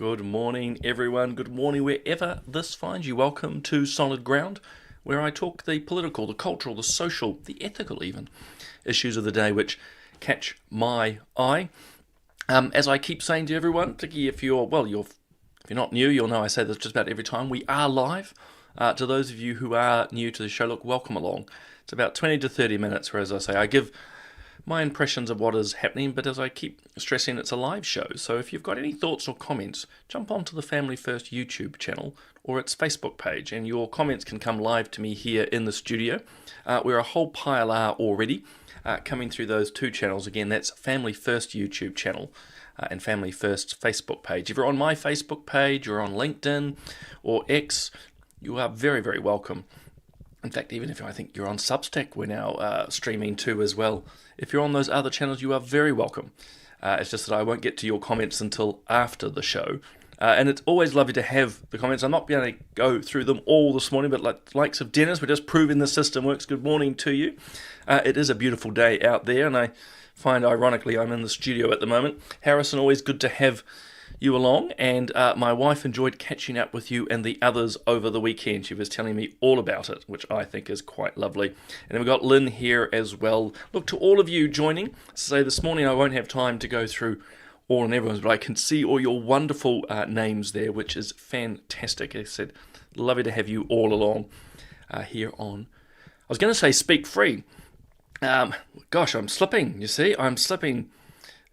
Good morning, everyone. Good morning, wherever this finds you. Welcome to Solid Ground, where I talk the political, the cultural, the social, the ethical even, issues of the day which catch my eye. As I keep saying to everyone, particularly if you're not new, you'll know I say this just about every time. We are live. To those of you who are new to the show, look, welcome along. It's about 20 to 30 minutes, where, as I say, I give my impressions of what is happening, but as I keep stressing, it's a live show. So if you've got any thoughts or comments, jump onto the Family First YouTube channel or its Facebook page, and your comments can come live to me here in the studio. We're a whole pile are already coming through those two channels. Again, that's Family First YouTube channel and Family First Facebook page. If you're on my Facebook page or on LinkedIn or X, you are very, very welcome. In fact, even if I think you're on Substack, we're now streaming too as well. If you're on those other channels, you are very welcome. It's just that I won't get to your comments until after the show. And it's always lovely to have the comments. I'm not going to go through them all this morning, but like likes of Dennis, we're just proving the system works. Good morning to you. It is a beautiful day out there, and I find, ironically, I'm in the studio at the moment. Harrison, always good to have you along, and my wife enjoyed catching up with you and the others over the weekend. She was telling me all about it, which I think is quite lovely. And then we've got Lynn here as well. Look, to all of you joining, so this morning I won't have time to go through all and everyone's, but I can see all your wonderful names there, which is fantastic. As I said, lovely to have you all along here on, I was going to say Speak Free. Gosh, I'm slipping, you see, I'm slipping.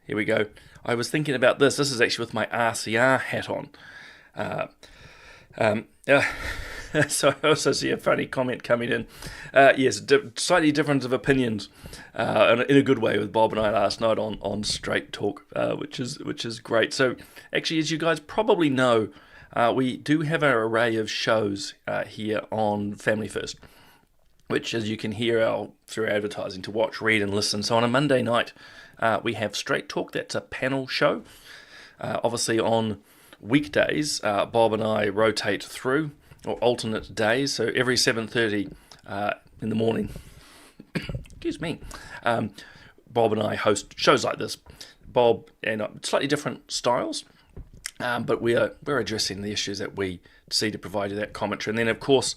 Here we go. I was thinking about this. This is actually with my RCR hat on. So I also see a funny comment coming in. Yes, slightly difference of opinions, in a good way, with Bob and I last night on Straight Talk, which is great. So actually, as you guys probably know, we do have an array of shows here on Family First, which, as you can hear through advertising, to watch, read and listen. So on a Monday night, we have Straight Talk. That's a panel show. Obviously on weekdays, Bob and I rotate through, or alternate days. So every 7:30 in the morning, excuse me, Bob and I host shows like this. Bob and slightly different styles, but we're addressing the issues that we see to provide you that commentary. And then, of course,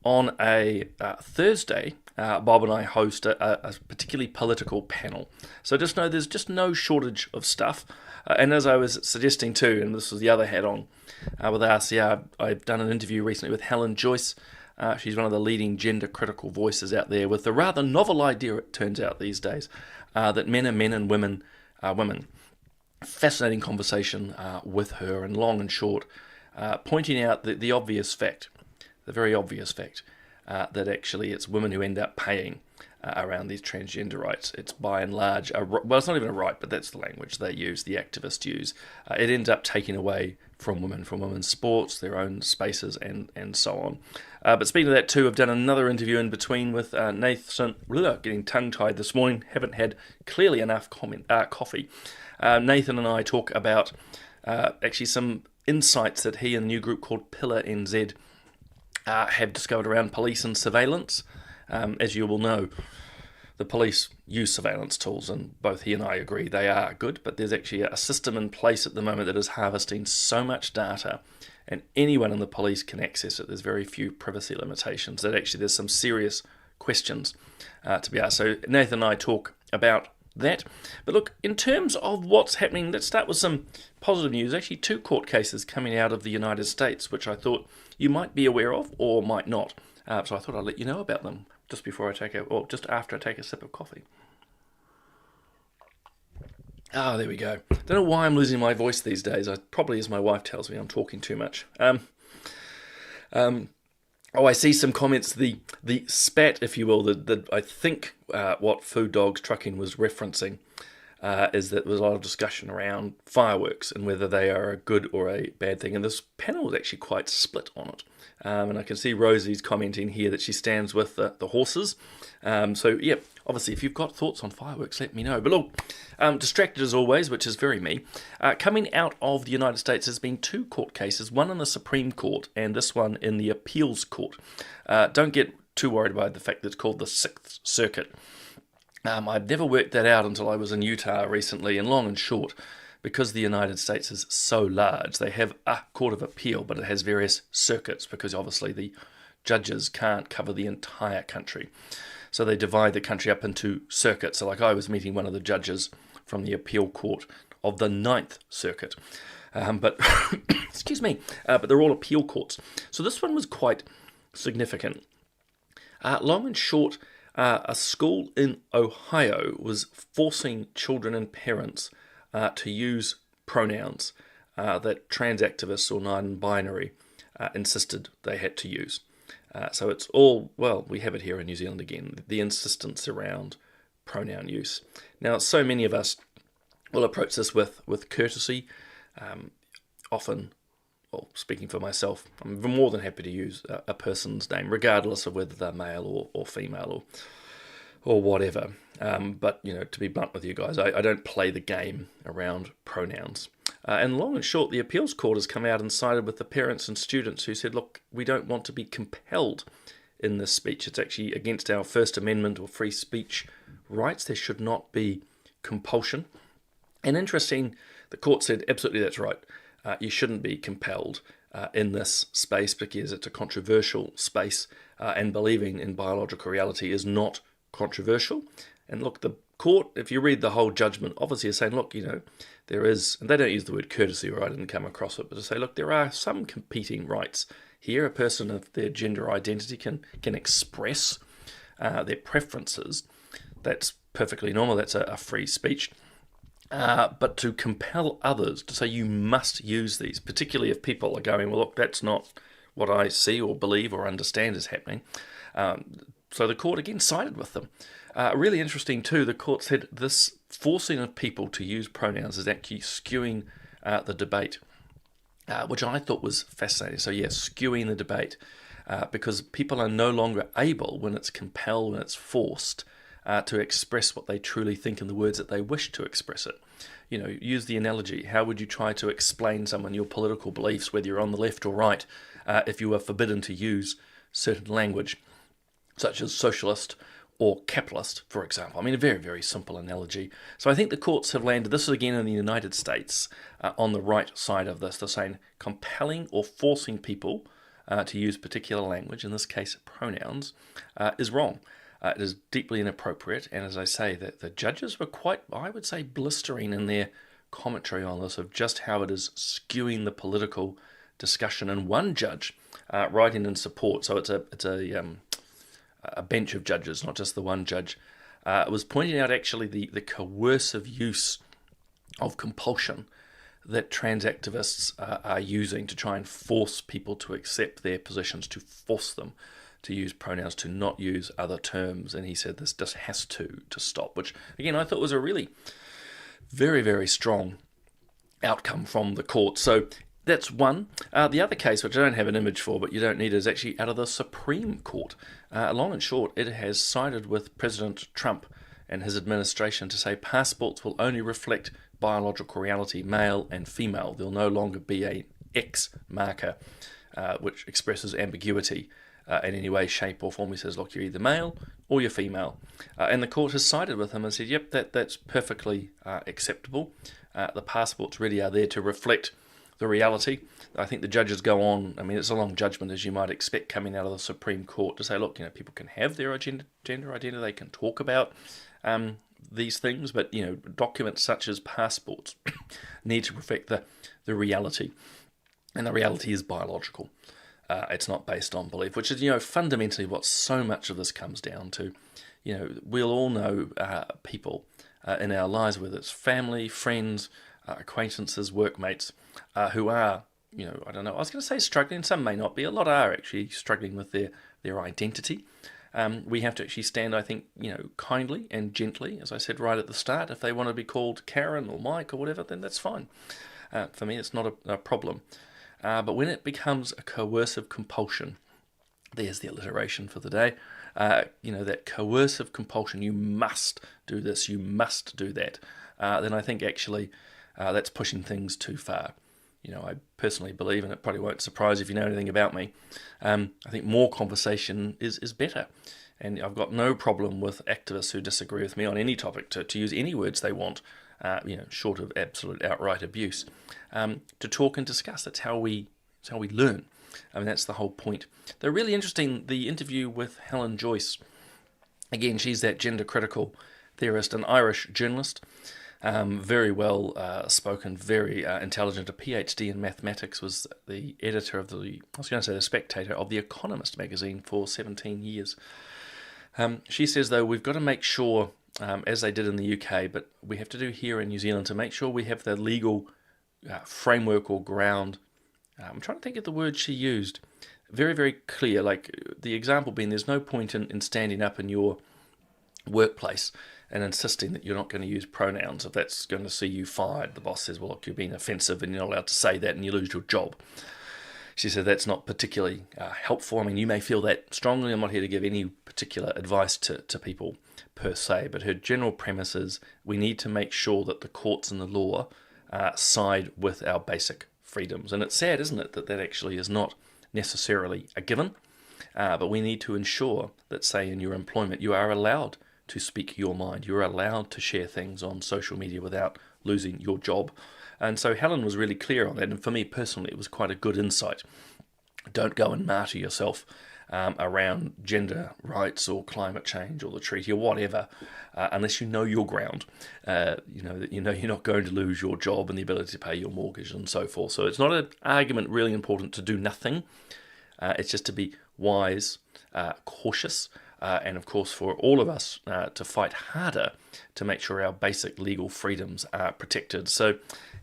on a Thursday, Bob and I host a particularly political panel. So just know there's just no shortage of stuff. And as I was suggesting too, and this was the other hat on with RCR, I've done an interview recently with Helen Joyce. She's one of the leading gender-critical voices out there, with the rather novel idea, it turns out these days, that men are men and women are women. Fascinating conversation with her, and long and short, pointing out the obvious fact, the very obvious fact, that actually it's women who end up paying around these transgender rights. It's by and large, well, it's not even a right, but that's the language they use, the activists use. It ends up taking away from women's sports, their own spaces, and so on. But speaking of that too, I've done another interview in between with Nathan, getting tongue-tied this morning, haven't had clearly enough coffee. Nathan and I talk about actually some insights that he and a new group called Pillar NZ have discovered around police and surveillance. As you will know, the police use surveillance tools, and both he and I agree they are good, but there's actually a system in place at the moment that is harvesting so much data, and anyone in the police can access it. There's very few privacy limitations, that actually there's some serious questions to be asked. So Nathan and I talk about that. But look, in terms of what's happening, let's start with some positive news. Actually, two court cases coming out of the United States, which I thought you might be aware of or might not. So I thought I'd let you know about them just after I take a sip of coffee. There we go. Don't know why I'm losing my voice these days. Probably, as my wife tells me, I'm talking too much. I see some comments. The spat, if you will, I think what Food Dogs Trucking was referencing is that there was a lot of discussion around fireworks and whether they are a good or a bad thing. And this panel was actually quite split on it. And I can see Rosie's commenting here that she stands with the horses. So, yeah, obviously, if you've got thoughts on fireworks, let me know. But look, distracted as always, which is very me. Coming out of the United States, there's been two court cases, one in the Supreme Court and this one in the Appeals Court. Don't get too worried by the fact that it's called the Sixth Circuit. I'd never worked that out until I was in Utah recently, and long and short, because the United States is so large, they have a court of appeal, but it has various circuits because obviously the judges can't cover the entire country. So they divide the country up into circuits. So like I was meeting one of the judges from the appeal court of the Ninth Circuit. But excuse me, but they're all appeal courts. So this one was quite significant. Long and short, a school in Ohio was forcing children and parents to use pronouns that trans activists or non-binary insisted they had to use. So it's all, well, we have it here in New Zealand again, the insistence around pronoun use. Now, so many of us will approach this with courtesy. Often, well, speaking for myself, I'm more than happy to use a person's name, regardless of whether they're male or female or whatever. But, to be blunt with you guys, I don't play the game around pronouns. And long and short, the appeals court has come out and sided with the parents and students who said, look, we don't want to be compelled in this speech. It's actually against our First Amendment or free speech rights. There should not be compulsion. And interesting, the court said, absolutely, that's right. You shouldn't be compelled in this space because it's a controversial space, and believing in biological reality is not controversial. And look, the court, if you read the whole judgment, obviously is saying, look, there is, and they don't use the word courtesy, or I didn't come across it, but to say, look, there are some competing rights here. A person of their gender identity can express their preferences. That's perfectly normal. That's a free speech. But to compel others to say you must use these, particularly if people are going, well, look, that's not what I see or believe or understand is happening. So the court again sided with them. Really interesting too, the court said this forcing of people to use pronouns is actually skewing the debate, which I thought was fascinating. So yeah, skewing the debate because people are no longer able, when it's compelled, when it's forced, to express what they truly think in the words that they wish to express it. Use the analogy. How would you try to explain someone your political beliefs, whether you're on the left or right, if you were forbidden to use certain language, such as socialist or capitalist, for example? I mean, a very, very simple analogy. So I think the courts have landed, this is again in the United States, on the right side of this. They're saying compelling or forcing people to use particular language, in this case pronouns, is wrong. It is deeply inappropriate, and as I say, the judges were quite, I would say, blistering in their commentary on this of just how it is skewing the political discussion. And one judge writing in support, so it's a bench of judges, not just the one judge, was pointing out actually the coercive use of compulsion that trans activists are using to try and force people to accept their positions, to force them to use pronouns, to not use other terms. And he said this just has to stop, which again I thought was a really very, very strong outcome from the court. So that's one. The other case, which I don't have an image for, but you don't need it, is actually out of the Supreme Court. Long and short, it has sided with President Trump and his administration to say passports will only reflect biological reality, male and female. There'll no longer be an X marker, which expresses ambiguity in any way, shape or form. He says, look, you're either male or you're female. And the court has sided with him and said, yep, that's perfectly acceptable. The passports really are there to reflect the reality. I think the judges go on, I mean, it's a long judgment, as you might expect, coming out of the Supreme Court to say, look, people can have their gender identity, they can talk about these things, but, documents such as passports need to reflect the reality. And the reality is biological. It's not based on belief, which is, fundamentally what so much of this comes down to. We'll all know people in our lives, whether it's family, friends, acquaintances, workmates, who are, I don't know, I was going to say struggling, some may not be, a lot are actually struggling with their identity. We have to actually stand, I think, kindly and gently, as I said right at the start. If they want to be called Karen or Mike or whatever, then that's fine. For me, it's not a problem. But when it becomes a coercive compulsion, there's the alliteration for the day, that coercive compulsion, you must do this, you must do that, then I think actually that's pushing things too far. I personally believe, and it probably won't surprise if you know anything about me, I think more conversation is better. And I've got no problem with activists who disagree with me on any topic to use any words they want short of absolute outright abuse, to talk and discuss. That's how we learn. I mean, that's the whole point. They're really interesting. The interview with Helen Joyce. Again, she's that gender-critical theorist, an Irish journalist, very well spoken, very intelligent. A PhD in mathematics, was the editor of the Spectator of The Economist magazine for 17 years. She says, though, we've got to make sure, as they did in the UK, but we have to do here in New Zealand, to make sure we have the legal framework or ground. I'm trying to think of the word she used. Very, very clear. Like the example being, there's no point in standing up in your workplace and insisting that you're not going to use pronouns if that's going to see you fired. The boss says, well, look, you're being offensive and you're not allowed to say that and you lose your job. She said that's not particularly helpful. I mean, you may feel that strongly. I'm not here to give any particular advice to people per se, but her general premise is we need to make sure that the courts and the law side with our basic freedoms. And it's sad, isn't it, that actually is not necessarily a given, but we need to ensure that, say, in your employment, you are allowed to speak your mind. You're allowed to share things on social media without losing your job. And so Helen was really clear on that, and for me personally, it was quite a good insight. Don't go and martyr yourself around gender rights or climate change or the treaty or whatever, unless you know your ground. You're not going to lose your job and the ability to pay your mortgage and so forth. So it's not an argument really important to do nothing. It's just to be wise, cautious, and of course for all of us to fight harder to make sure our basic legal freedoms are protected. So,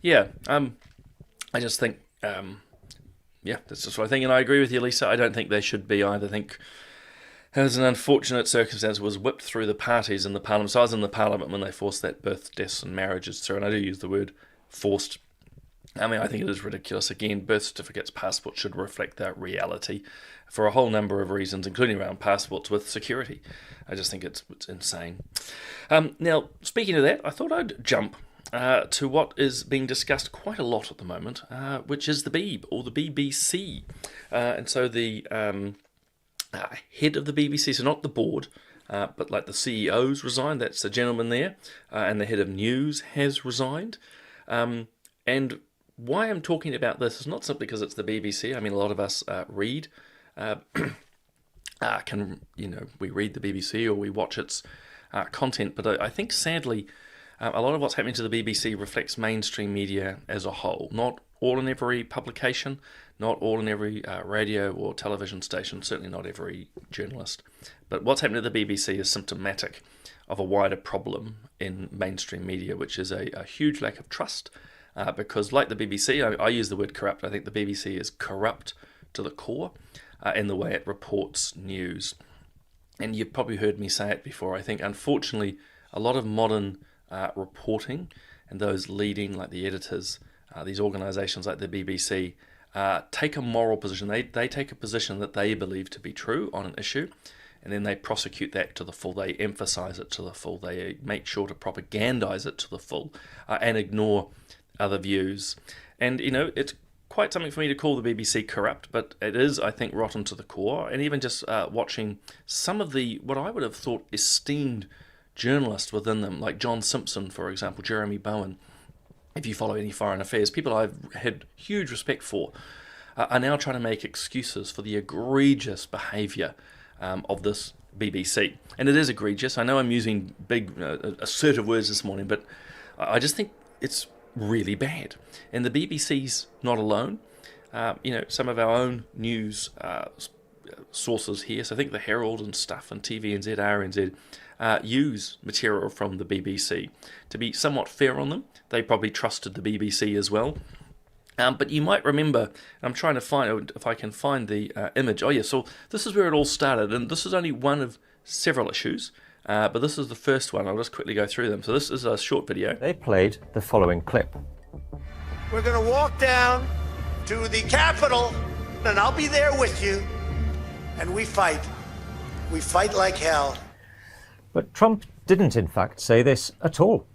I just think, that's just what I think, and I agree with you, Lisa. I don't think they should be either. I think it was an unfortunate circumstance, was whipped through the parties in the Parliament. So I was in the Parliament when they forced that birth, deaths and marriages through, and I do use the word forced. I mean, I think it is ridiculous. Again, birth certificates, passports should reflect that reality for a whole number of reasons, including around passports with security. I just think it's insane. Now, speaking of that, I thought I'd jump to what is being discussed quite a lot at the moment, which is the Beeb, or the BBC. And so the head of the BBC, so not the board, but like the CEO's resigned. That's the gentleman there. And the head of news has resigned. And why I'm talking about this is not simply because it's the BBC. I mean, a lot of us read, we read the BBC or we watch its content. But I think, sadly, a lot of what's happening to the BBC reflects mainstream media as a whole. Not all in every publication, not all in every radio or television station, certainly not every journalist. But what's happening to the BBC is symptomatic of a wider problem in mainstream media, which is a huge lack of trust. Because like the BBC, I use the word corrupt. I think the BBC is corrupt to the core in the way it reports news. And you've probably heard me say it before. I think, unfortunately, a lot of modern reporting and those leading, like the editors, these organisations like the BBC, take a moral position. They take a position that they believe to be true on an issue, and then they prosecute that to the full. They emphasise it to the full. They make sure to propagandise it to the full and ignore other views. And, it's quite something for me to call the BBC corrupt, but it is, I think, rotten to the core. And even just watching some of the, what I would have thought, esteemed journalists within them, like John Simpson, for example, Jeremy Bowen, if you follow any foreign affairs, people I've had huge respect for, are now trying to make excuses for the egregious behaviour of this BBC. And it is egregious. I know I'm using big, assertive words this morning, but I just think it's really bad. And the BBC's not alone. Some of our own news sources here, so I think the Herald and stuff and TVNZ, RNZ, use material from the BBC. To be somewhat fair on them, they probably trusted the BBC as well. But you might remember, I'm trying to find, if I can find the image. Oh yeah, so this is where it all started, and this is only one of several issues. But this is the first one. I'll just quickly go through them. So this is a short video. They played the following clip. We're going to walk down to the Capitol, and I'll be there with you. And we fight. We fight like hell. But Trump didn't, in fact, say this at all.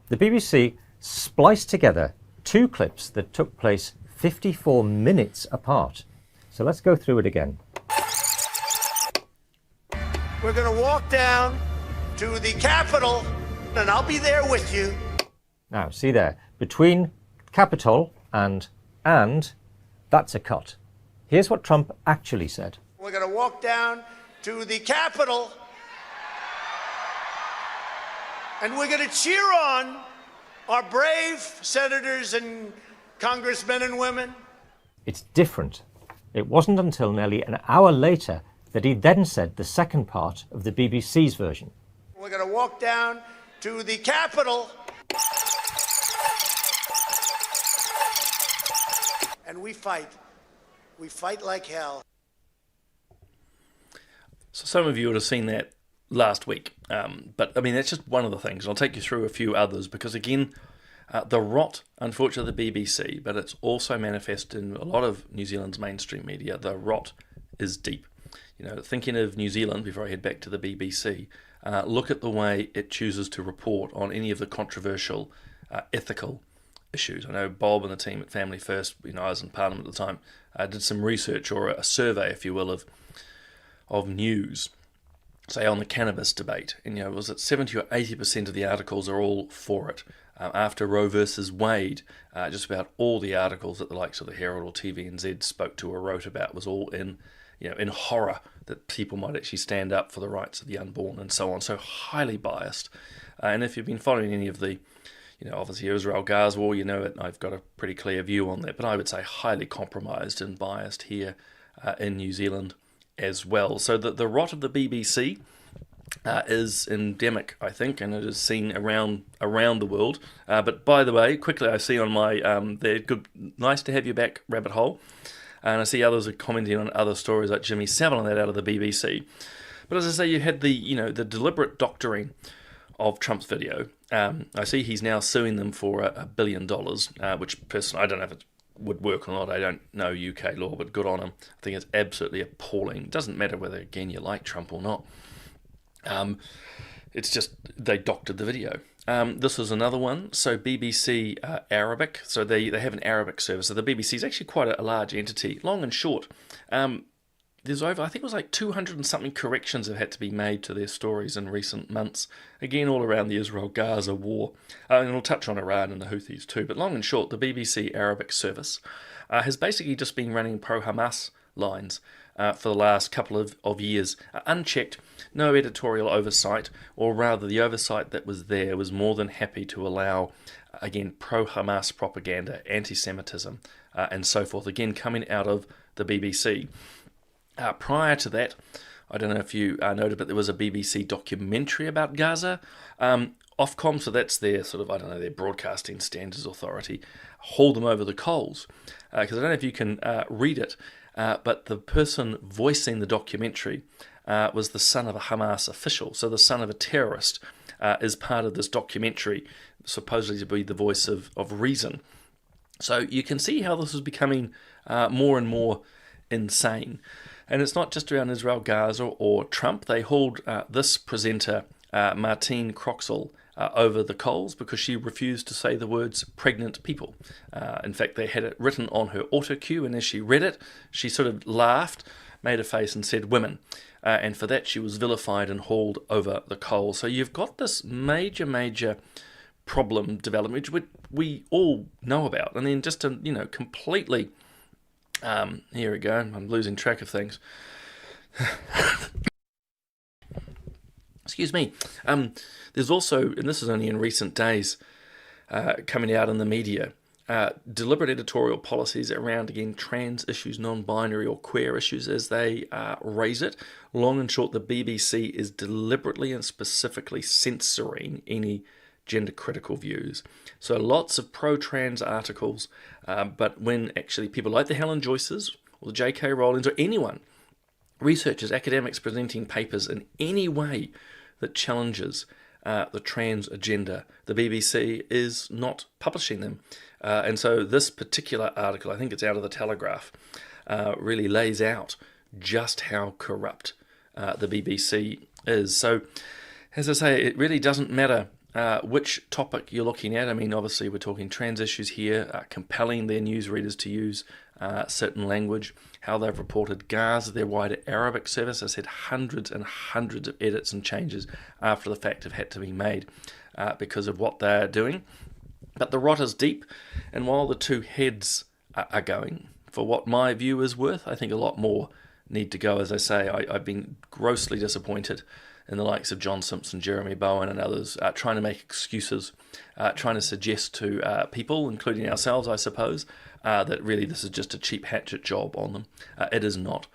The BBC spliced together two clips that took place 54 minutes apart. So let's go through it again. We're going to walk down to the Capitol, and I'll be there with you. Now, see there, between capital and, that's a cut. Here's what Trump actually said. We're going to walk down to the Capitol, and we're going to cheer on our brave senators and congressmen and women. It's different. It wasn't until nearly an hour later that he then said the second part of the BBC's version. We're going to walk down to the Capitol, and we fight. We fight like hell. So some of you would have seen that last week, but I mean that's just one of the things. I'll take you through a few others because again, the rot, unfortunately, the BBC, but it's also manifest in a lot of New Zealand's mainstream media. The rot is deep. You know, thinking of New Zealand before I head back to the BBC, look at the way it chooses to report on any of the controversial ethical issues. I know Bob and the team at Family First, I was in Parliament at the time, did some research or a survey, if you will, of news, say on the cannabis debate, and was it 70 or 80% of the articles are all for it. After Roe versus Wade, just about all the articles that the likes of the Herald or TVNZ spoke to or wrote about was all in horror that people might actually stand up for the rights of the unborn and so on. So highly biased. And if you've been following any of the, obviously Israel-Gaza war, I've got a pretty clear view on that, but I would say highly compromised and biased here in New Zealand as well. So the rot of the BBC is endemic, I think, and it is seen around the world. But by the way, quickly I see on my good, nice to have you back rabbit hole, and I see others are commenting on other stories like Jimmy Savile and that out of the BBC. But as I say, you had the deliberate doctoring of Trump's video. I see he's now suing them for $1 billion, which personally I don't know if it would work or not. I don't know UK law, but good on him. I think it's absolutely appalling. It doesn't matter whether, again, you like Trump or not. It's just they doctored the video. This is another one. So BBC Arabic. So they have an Arabic service. So the BBC is actually quite a large entity. Long and short, there's over, I think it was like 200 and something corrections have had to be made to their stories in recent months. Again, all around the Israel-Gaza war. And we'll touch on Iran and the Houthis too. But long and short, the BBC Arabic service has basically just been running pro-Hamas lines for the last couple of years, unchecked, no editorial oversight, or rather the oversight that was there was more than happy to allow, again, pro-Hamas propaganda, anti-Semitism, and so forth, again, coming out of the BBC. Prior to that, I don't know if you noted, but there was a BBC documentary about Gaza. Ofcom, so that's their their Broadcasting Standards Authority, hauled them over the coals. Because I don't know if you can read it, but the person voicing the documentary was the son of a Hamas official. So the son of a terrorist is part of this documentary, supposedly to be the voice of reason. So you can see how this is becoming more and more insane. And it's not just around Israel, Gaza, or Trump. They hauled this presenter, Martine Croxall, over the coals because she refused to say the words pregnant people. In fact, they had it written on her auto cue, and as she read it, she sort of laughed, made a face and said women. And for that, she was vilified and hauled over the coals. So you've got this major problem development, which we all know about. And then just to, completely... here we go. I'm losing track of things. Excuse me. There's also, and this is only in recent days, coming out in the media, deliberate editorial policies around, again, trans issues, non-binary or queer issues as they raise it. Long and short, the BBC is deliberately and specifically censoring any gender-critical views. So lots of pro-trans articles, but when actually people like the Helen Joyces or the J.K. Rowlings or anyone, researchers, academics presenting papers in any way that challenges the trans agenda, the BBC is not publishing them. And so this particular article, I think it's out of the Telegraph, really lays out just how corrupt the BBC is. So, as I say, it really doesn't matter which topic you're looking at. I mean, obviously we're talking trans issues here, compelling their newsreaders to use certain language, how they've reported Gaza, their wider Arabic service. I said hundreds and hundreds of edits and changes after the fact have had to be made because of what they're doing. But the rot is deep, and while the two heads are going, for what my view is worth, I think a lot more need to go. As I say, I've been grossly disappointed in the likes of John Simpson, Jeremy Bowen and others trying to make excuses, trying to suggest to people, including ourselves, I suppose, that really this is just a cheap hatchet job on them. It is not.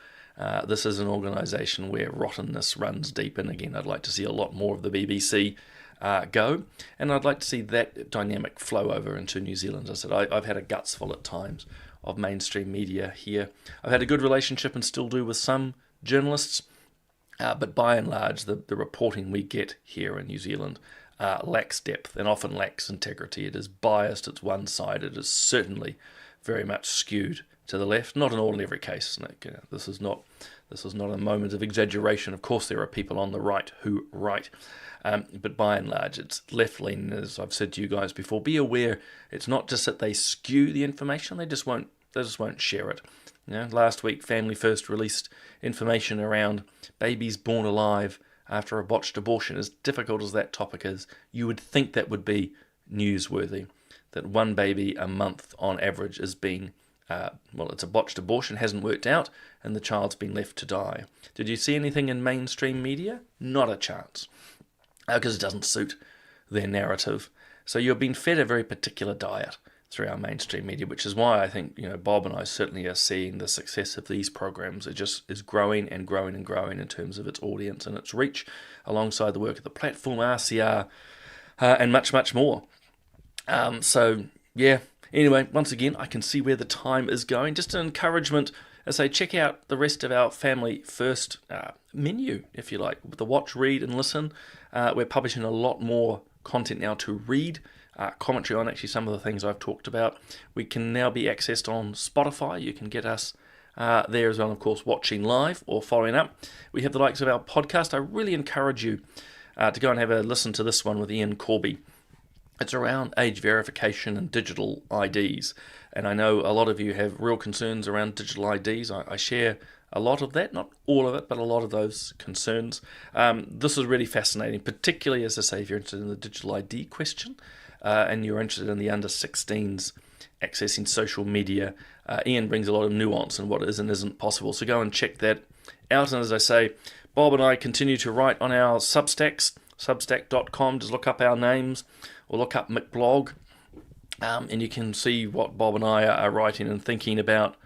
This is an organisation where rottenness runs deep, and again, I'd like to see a lot more of the BBC go, and I'd like to see that dynamic flow over into New Zealand. As I said, I've had a guts full at times of mainstream media here. I've had a good relationship and still do with some journalists, but by and large, the reporting we get here in New Zealand lacks depth and often lacks integrity. It is biased, it's one-sided, it is certainly very much skewed to the left. Not in all and every case. This is not a moment of exaggeration. Of course, there are people on the right who write, but by and large, it's left-leaning. As I've said to you guys before, be aware. It's not just that they skew the information; they just won't share it. Last week, Family First released information around babies born alive after a botched abortion. As difficult as that topic is, you would think that would be newsworthy. That one baby a month on average is being it's a botched abortion, hasn't worked out, and the child's been left to die. Did you see anything in mainstream media? Not a chance, because it doesn't suit their narrative. So you're being fed a very particular diet through our mainstream media, which is why I think Bob and I certainly are seeing the success of these programs. It just is growing and growing and growing in terms of its audience and its reach, alongside the work of the platform, RCR, and much, much more. Anyway, once again, I can see where the time is going. Just an encouragement, as I say, check out the rest of our Family First menu, if you like, the watch, read and listen. We're publishing a lot more content now to read, commentary on actually some of the things I've talked about. We can now be accessed on Spotify. You can get us there as well, and of course, watching live or following up. We have the likes of our podcast. I really encourage you to go and have a listen to this one with Ian Corby. It's around age verification and digital IDs. And I know a lot of you have real concerns around digital IDs. I share a lot of that, not all of it, but a lot of those concerns. This is really fascinating, particularly, as I say, if you're interested in the digital ID question and you're interested in the under-16s accessing social media. Ian brings a lot of nuance in what is and isn't possible. So go and check that out. And as I say, Bob and I continue to write on our Substacks, substack.com. Just look up our names or look up McBlog, and you can see what Bob and I are writing and thinking about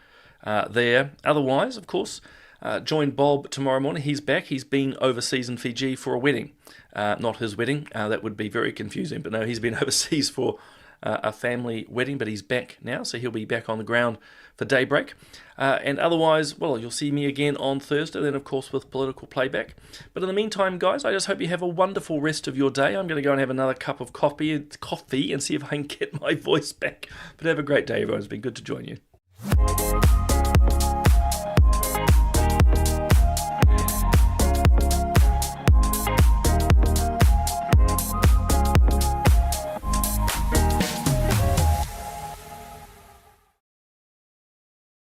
there. Otherwise, of course, join Bob tomorrow morning. He's back. He's been overseas in Fiji for a wedding. Not his wedding. That would be very confusing. But no, he's been overseas for a family wedding, but he's back now, so he'll be back on the ground for daybreak. And otherwise, well, you'll see me again on Thursday, then of course with political playback. But in the meantime, guys, I just hope you have a wonderful rest of your day. I'm going to go and have another cup of coffee and see if I can get my voice back. But have a great day, everyone. It's been good to join you.